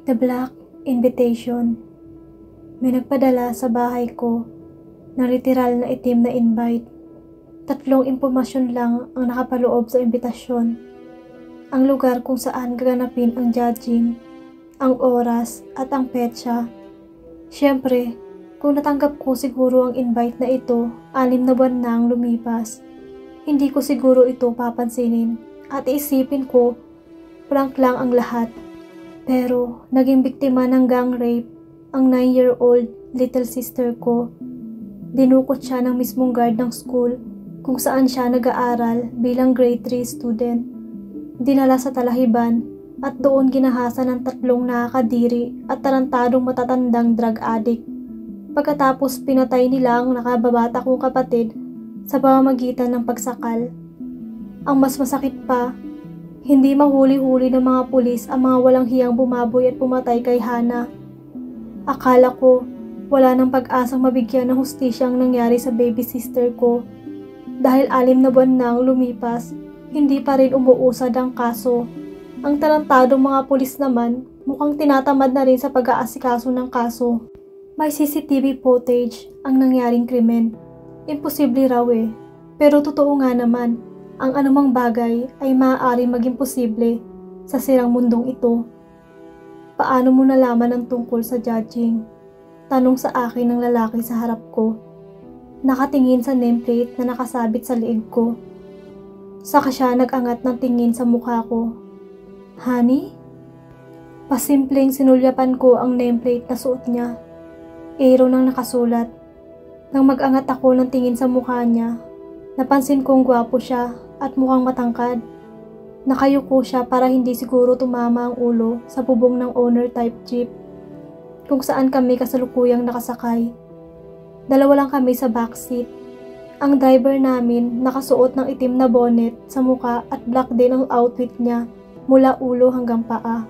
The Black Invitation. May nagpadala sa bahay ko ng literal na itim na invite. 3 impormasyon lang ang nakapaloob sa imbitasyon. Ang lugar kung saan gaganapin ang judging, ang oras at ang petsa. Siyempre, kung natanggap ko siguro ang invite na ito, 6 na buwan na ang lumipas. Hindi ko siguro ito papansinin at iisipin ko, prank lang ang lahat. Pero naging biktima ng gang rape ang 9-year-old little sister ko. Dinukot siya ng mismong guard ng school kung saan siya nag-aaral bilang grade 3 student. Dinala sa Talahiban at doon ginahasa ng 3 nakakadiri at tarantadong matatandang drug addict. Pagkatapos pinatay nila ang nakababata kong kapatid sa pamamagitan ng pagsakal. Ang mas masakit pa, hindi mahuli-huli ng mga pulis ang mga walang hiyang bumaboy at pumatay kay Hana. Akala ko wala nang pag-asang mabigyan ng hustisya ang nangyari sa baby sister ko. Dahil 6 na buwan nang lumipas, hindi pa rin umuusad ang kaso. Ang tarantadong mga pulis naman mukhang tinatamad na rin sa pag-aasikaso ng kaso. May CCTV footage ang nangyaring krimen. Imposible raw eh. Pero totoo nga naman, ang anumang bagay ay maaaring maging posible sa sirang mundong ito. Paano mo nalaman ang tungkol sa judging? Tanong sa akin ng lalaki sa harap ko. Nakatingin sa nameplate na nakasabit sa liig ko. Saka siya nag-angat ng tingin sa mukha ko. Honey? Pasimpleng sinulyapan ko ang nameplate na suot niya. Aaron ang nakasulat. Nang mag-angat ako ng tingin sa mukha niya, napansin kong gwapo siya at mukhang matangkad. Nakayuko siya para hindi siguro tumama ang ulo sa bubong ng owner type jeep kung saan kami kasalukuyang nakasakay. 2 lang kami sa backseat. Ang driver namin nakasuot ng itim na bonnet sa muka at black din ang outfit niya mula ulo hanggang paa.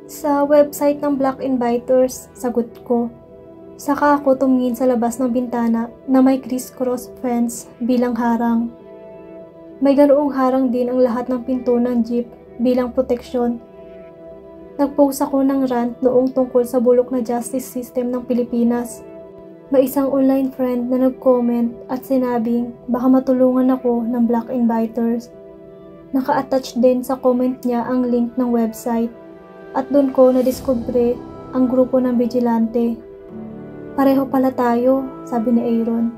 Sa website ng Black Inviters, sagot ko. Saka ako tumingin sa labas ng bintana na may crisscross fence bilang harang. May ganoong harang din ang lahat ng pinto ng jeep bilang proteksyon. Nag-post ako ng rant noong tungkol sa bulok na justice system ng Pilipinas. May isang online friend na nag-comment at sinabing baka matulungan ako ng Black Inviters. Naka-attach din sa comment niya ang link ng website at doon ko nadiskubre ang grupo ng vigilante. Pareho pala tayo, sabi ni Aaron.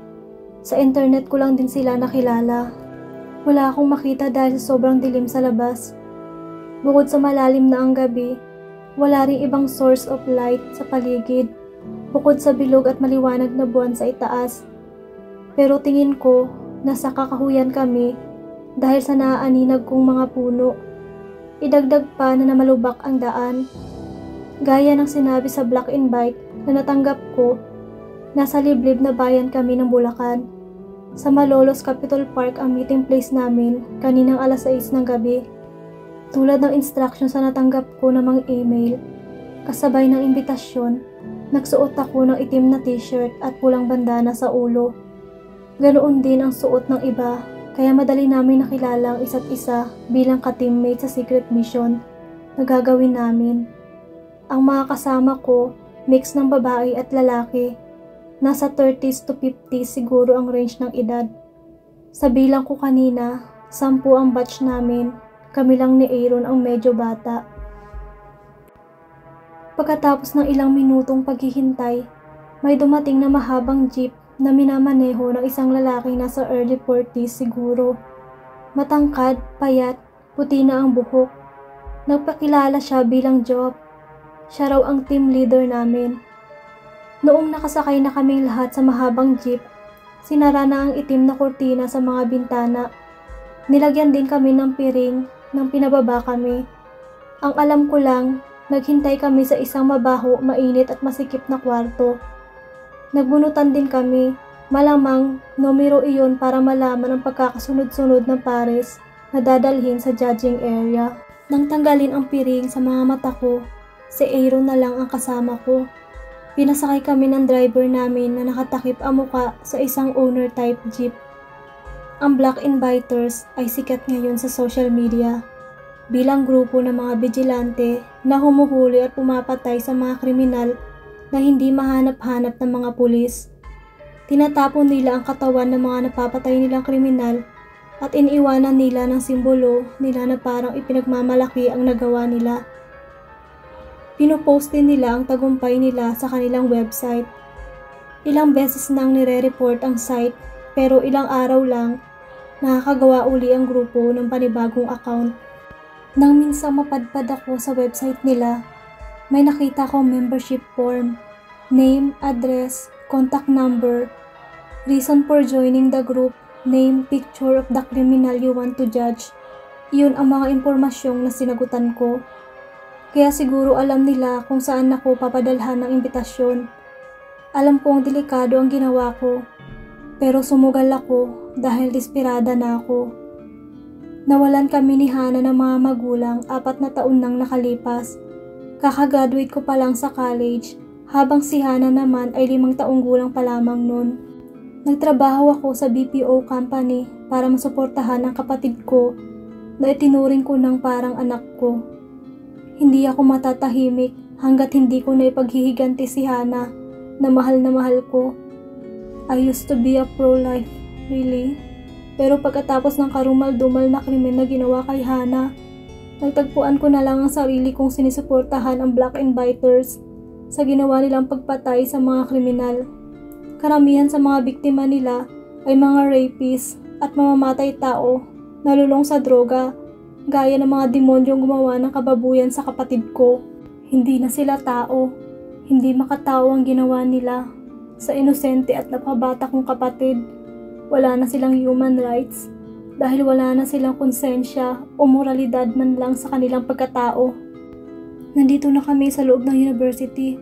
Sa internet ko lang din sila nakilala. Wala akong makita dahil sobrang dilim sa labas. Bukod sa malalim na ang gabi, wala ring ibang source of light sa paligid, bukod sa bilog at maliwanag na buwan sa itaas. Pero tingin ko, nasa kakahuyan kami dahil sa naaaninag kong mga puno. Idagdag pa na namalubak ang daan. Gaya ng sinabi sa Black Invite na natanggap ko, nasa liblib na bayan kami ng Bulacan. Sa Malolos Capitol Park ang meeting place namin kaninang alas 6 ng gabi. Tulad ng instructions na natanggap ko ng mga email, kasabay ng imbitasyon, nagsuot ako ng itim na t-shirt at pulang bandana sa ulo. Ganoon din ang suot ng iba, kaya madali namin nakilala ang isa't isa bilang ka-teammate sa secret mission na gagawin namin. Ang mga kasama ko, mix ng babae at lalaki. Nasa 30s to 50s siguro ang range ng edad. Sa bilang ko kanina, 10 ang batch namin. Kami lang ni Aaron ang medyo bata. Pagkatapos ng ilang minutong paghihintay, may dumating na mahabang jeep na minamaneho ng isang lalaki nasa early 40s siguro. Matangkad, payat, puti na ang buhok. Nagpakilala siya bilang Job. Siya raw ang team leader namin. Noong nakasakay na kaming lahat sa mahabang jeep, sinara na ang itim na kurtina sa mga bintana. Nilagyan din kami ng piring nang pinababa kami. Ang alam ko lang, naghintay kami sa isang mabaho, mainit at masikip na kwarto. Nagbunutan din kami, malamang numero iyon para malaman ang pagkakasunod-sunod ng pares na dadalhin sa judging area. Nang tanggalin ang piring sa mga mata ko, si Aaron na lang ang kasama ko. Pinasakay kami ng driver namin na nakatakip ang muka sa isang owner type jeep. Ang Black Inviters ay sikat ngayon sa social media bilang grupo ng mga vigilante na humuhuli at pumapatay sa mga kriminal na hindi mahanap-hanap ng mga pulis. Tinatapon nila ang katawan ng mga napapatay nilang kriminal at iniiwanan nila ng simbolo nila na parang ipinagmamalaki ang nagawa nila. Pinopost din nila ang tagumpay nila sa kanilang website. Ilang beses nang nire-report ang site pero ilang araw lang nakakagawa uli ang grupo ng panibagong account. Nang minsang mapadpad ako sa website nila, may nakita akong membership form, name, address, contact number, reason for joining the group, name, picture of the criminal you want to judge. Iyon ang mga impormasyong na sinagutan ko. Kaya siguro alam nila kung saan ako papadalhan ng imbitasyon. Alam kong delikado ang ginawa ko, pero sumugal ako dahil desperada na ako. Nawalan kami ni Hana ng mga magulang 4 na taon nang nakalipas. Kakagraduate ko pa lang sa college, habang si Hana naman ay 5 taong gulang pa lamang noon. Nagtrabaho ako sa BPO company para masuportahan ang kapatid ko na itinuring ko ng parang anak ko. Hindi ako matatahimik hanggat hindi ko naipaghihiganti si Hana na mahal ko. I used to be a pro-life, really. Pero pagkatapos ng karumal-dumal na krimen na ginawa kay Hana, nagtagpuan ko na lang ang sarili kong sinisuportahan ang Black and Biters sa ginawa nilang pagpatay sa mga kriminal. Karamihan sa mga biktima nila ay mga rapists at mamamatay tao na lulong sa droga, gaya ng mga demonyong gumawa ng kababuyan sa kapatid ko. Hindi na sila tao, hindi makatao ang ginawa nila sa inosente at napabata kong kapatid. Wala na silang human rights dahil wala na silang konsensya o moralidad man lang sa kanilang pagkatao. Nandito na kami sa loob ng university.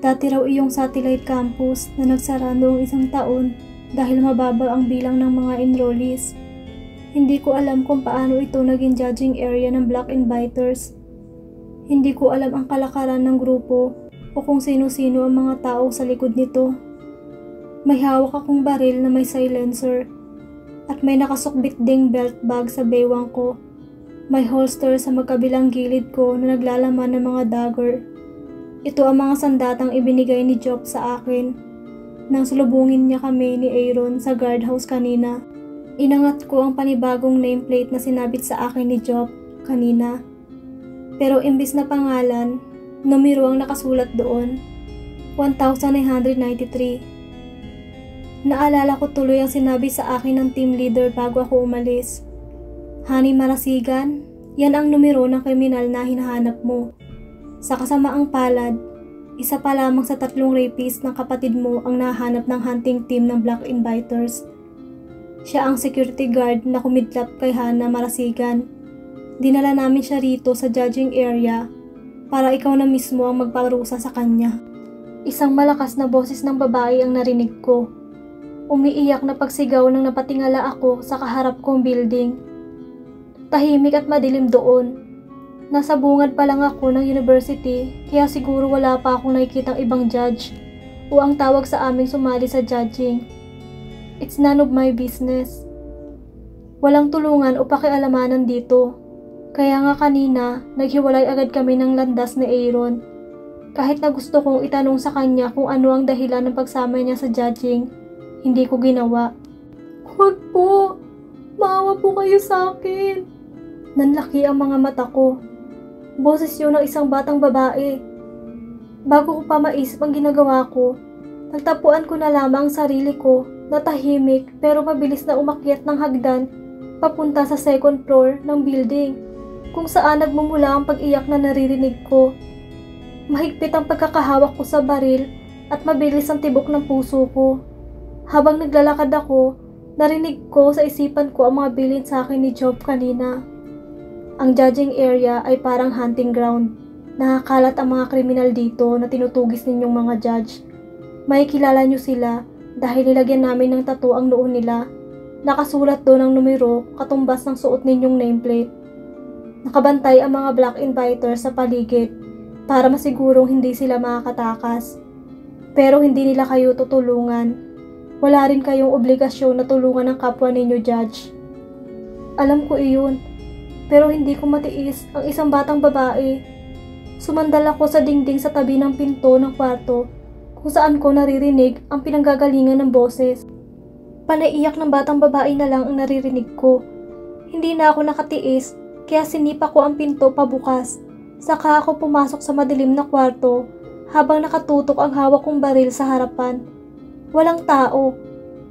Dati raw iyong satellite campus na nagsara noong 1 taon dahil mababa ang bilang ng mga enrollees. Hindi ko alam kung paano ito naging judging area ng Black and Biters. Hindi ko alam ang kalakaran ng grupo o kung sino-sino ang mga tao sa likod nito. May hawak akong baril na may silencer at may nakasukbit ding belt bag sa baywang ko. May holster sa magkabilang gilid ko na naglalaman ng mga dagger. Ito ang mga sandatang ibinigay ni Job sa akin nang sulubungin niya kami ni Aaron sa guardhouse kanina. Inangat ko ang panibagong nameplate na sinabit sa akin ni Job kanina. Pero imbis na pangalan, numero ang nakasulat doon, 1993. Naalala ko tuloy ang sinabi sa akin ng team leader bago ako umalis. Honey Marasigan, yan ang numero ng kriminal na hinahanap mo. Sa kasamaang palad, isa pa lamang sa 3 rapists ng kapatid mo ang nahanap ng hunting team ng Black and Biters. Siya ang security guard na kumidlap kay Hana Marasigan. Dinala namin siya rito sa judging area para ikaw na mismo ang magparusa sa kanya. Isang malakas na boses ng babae ang narinig ko. Umiiyak na pagsigaw nang napatingala ako sa kaharap kong building. Tahimik at madilim doon. Nasa bungad pa lang ako ng university kaya siguro wala pa akong nakikitang ibang judge o ang tawag sa aming sumali sa judging. It's none of my business. Walang tulungan o pakialamanan dito. Kaya nga kanina, naghiwalay agad kami ng landas ni Aaron. Kahit na gusto kong itanong sa kanya kung ano ang dahilan ng pagsama niya sa judging, hindi ko ginawa. Huwag po! Maawa po kayo sa akin! Nanlaki ang mga mata ko. Boses yun ng isang batang babae. Bago ko pa maisip ang ginagawa ko, nagtapuan ko na lamang ang sarili ko na tahimik pero mabilis na umakyat ng hagdan papunta sa 2nd floor ng building kung saan nagmumula ang pag-iyak na naririnig ko. Mahigpit ang pagkakahawak ko sa baril at mabilis ang tibok ng puso ko. Habang naglalakad ako, narinig ko sa isipan ko ang mga bilin sa akin ni Job kanina. Ang judging area ay parang hunting ground. Nakakalat ang mga kriminal dito na tinutugis ninyong mga judge. May kilala nyo sila dahil nilagyan namin ng tattoo ang noon nila. Nakasulat doon ang numero katumbas ng suot ninyong nameplate. Nakabantay ang mga Black and Biters sa paligid para masigurong hindi sila makakatakas. Pero hindi nila kayo tutulungan. Wala rin kayong obligasyon na tulungan ang kapwa ninyo, Judge. Alam ko iyon, pero hindi ko matiis ang isang batang babae. Sumandal ako sa dingding sa tabi ng pinto ng kwarto kung saan ko naririnig ang pinanggagalingan ng boses. Panaiyak ng batang babae na lang ang naririnig ko. Hindi na ako nakatiis kaya sinipa ko ang pinto pabukas. Saka ako pumasok sa madilim na kwarto habang nakatutok ang hawak kong baril sa harapan. Walang tao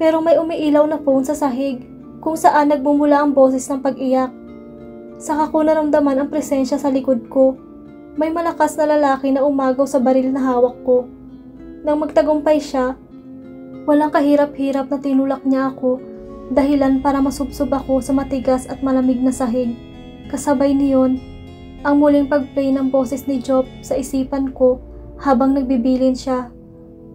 pero may umiilaw na phone sa sahig kung saan nagmumula ang boses ng pag-iyak. Saka ko naramdaman ang presensya sa likod ko. May malakas na lalaki na umagaw sa baril na hawak ko. Nang magtagumpay siya, walang kahirap-hirap na tinulak niya ako, dahilan para masubsob ako sa matigas at malamig na sahig. Kasabay niyon, ang muling pag-play ng boses ni Job sa isipan ko habang nagbibilin siya.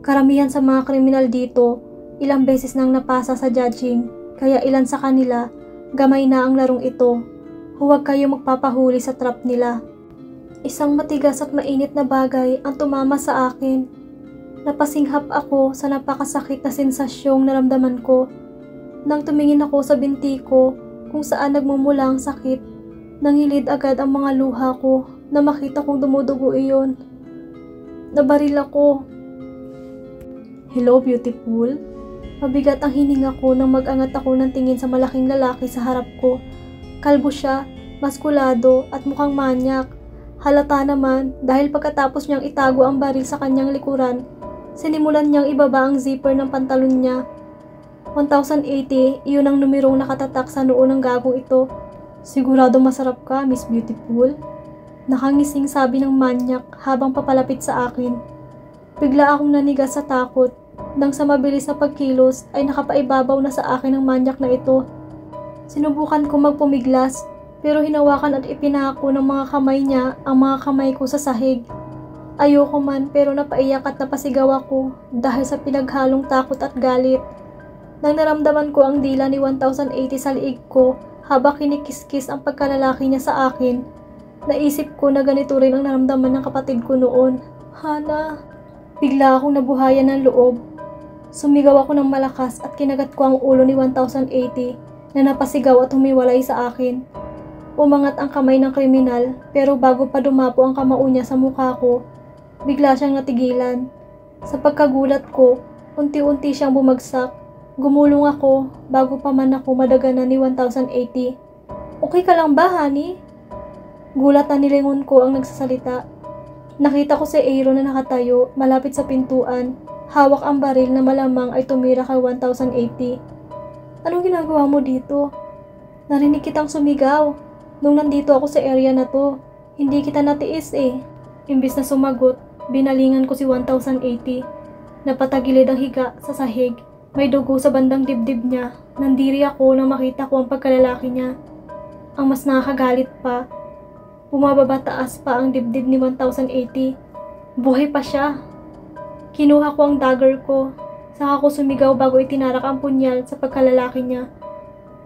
Karamihan sa mga kriminal dito, ilang beses nang napasa sa judging, kaya ilan sa kanila, gamay na ang larong ito. Huwag kayo magpapahuli sa trap nila. Isang matigas at mainit na bagay ang tumama sa akin. Napasinghap ako sa napakasakit na sensasyong naramdaman ko. Nang tumingin ako sa binti ko kung saan nagmumula ang sakit, nangilid agad ang mga luha ko na makita kong dumudugo iyon. Nabaril ako. Hello, beautiful? Mabigat ang hininga ko nang mag-angat ako ng tingin sa malaking lalaki sa harap ko. Kalbo siya, maskulado at mukhang manyak. Halata naman dahil pagkatapos niyang itago ang baril sa kanyang likuran, sinimulan niyang ibaba ang zipper ng pantalon niya. 1080, iyon ang numerong nakatatak sa noo ng gagong ito. Sigurado masarap ka, Miss Beautiful? Nakangising sabi ng manyak habang papalapit sa akin. Bigla akong nanigas sa takot nang sa mabilis na pagkilos ay nakapaibabaw na sa akin ang manyak na ito. Sinubukan ko magpumiglas pero hinawakan at ipinako ng mga kamay niya ang mga kamay ko sa sahig. Ayoko man pero napaiyak at napasigaw ako dahil sa pinaghalong takot at galit. Nang naramdaman ko ang dila ni 1080 sa liig ko habang kinikiskis ang pagkalalaki niya sa akin, naisip ko na ganito rin ang naramdaman ng kapatid ko noon. Hana! Bigla akong nabuhayan ng loob. Sumigaw ako ng malakas at kinagat ko ang ulo ni 1080 na napasigaw at humiwalay sa akin. Umangat ang kamay ng kriminal pero bago pa dumapo ang kamao niya sa mukha ko, bigla siyang natigilan. Sa pagkagulat ko, unti-unti siyang bumagsak. Gumulong ako bago pa man ako madaganan ni 1080. Okay ka lang ba, honey? Gulat na nilingon ko ang nagsasalita. Nakita ko si Aaron na nakatayo malapit sa pintuan. Hawak ang baril na malamang ay tumira kay 1080. Anong ginagawa mo dito? Narinig kitang sumigaw. Nung nandito ako sa area na to, hindi kita natiis eh. Imbis na sumagot, binalingan ko si 1080. Napatagilid ang higa sa sahig. May dugo sa bandang dibdib niya. Nandiri ako nang makita ko ang pagkalalaki niya. Ang mas nakakagalit pa, bumababa taas pa ang dibdib ni 1080. Buhay pa siya. Kinuha ko ang dagger ko. Saka ko sumigaw bago itinarak ang punyal sa pagkalalaki niya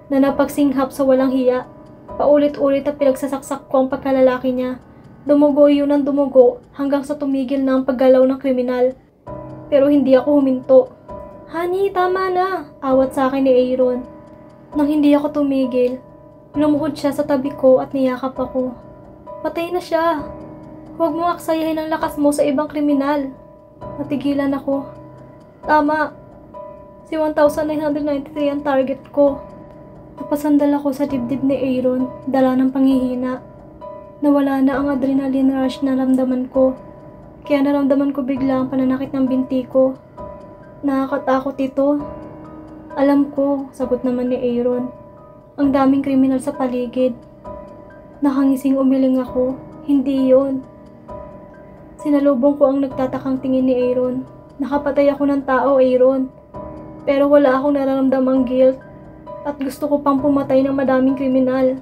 na napagsinghap sa walang hiya. Paulit-ulit at pinagsasaksak ko ang pagkalalaki niya. Dumugo iyon ng dumugo hanggang sa tumigil na ang paggalaw ng kriminal. Pero hindi ako huminto. Honey, tama na! Awat sa akin ni Aaron. Nang hindi ako tumigil, lumuhod siya sa tabi ko at niyakap ako. Patay na siya. Huwag mo aksayahin ang lakas mo sa ibang kriminal. Natigilan ako. Tama. Si 1993 ang target ko. Napasandal ako sa dibdib ni Aaron, dala ng panghihina. Nawala na ang adrenaline rush na naramdaman ko. Kaya naramdaman ko bigla ang pananakit ng binti ko. Nakakatakot ito. Alam ko, sagot naman ni Aaron. Ang daming kriminal sa paligid. Nakangising umiling ako. Hindi yon. Sinalubong ko ang nagtatakang tingin ni Aaron. Nakapatay ako ng tao, Aaron. Pero wala akong nararamdamang guilt. At gusto ko pang pumatay ng madaming kriminal.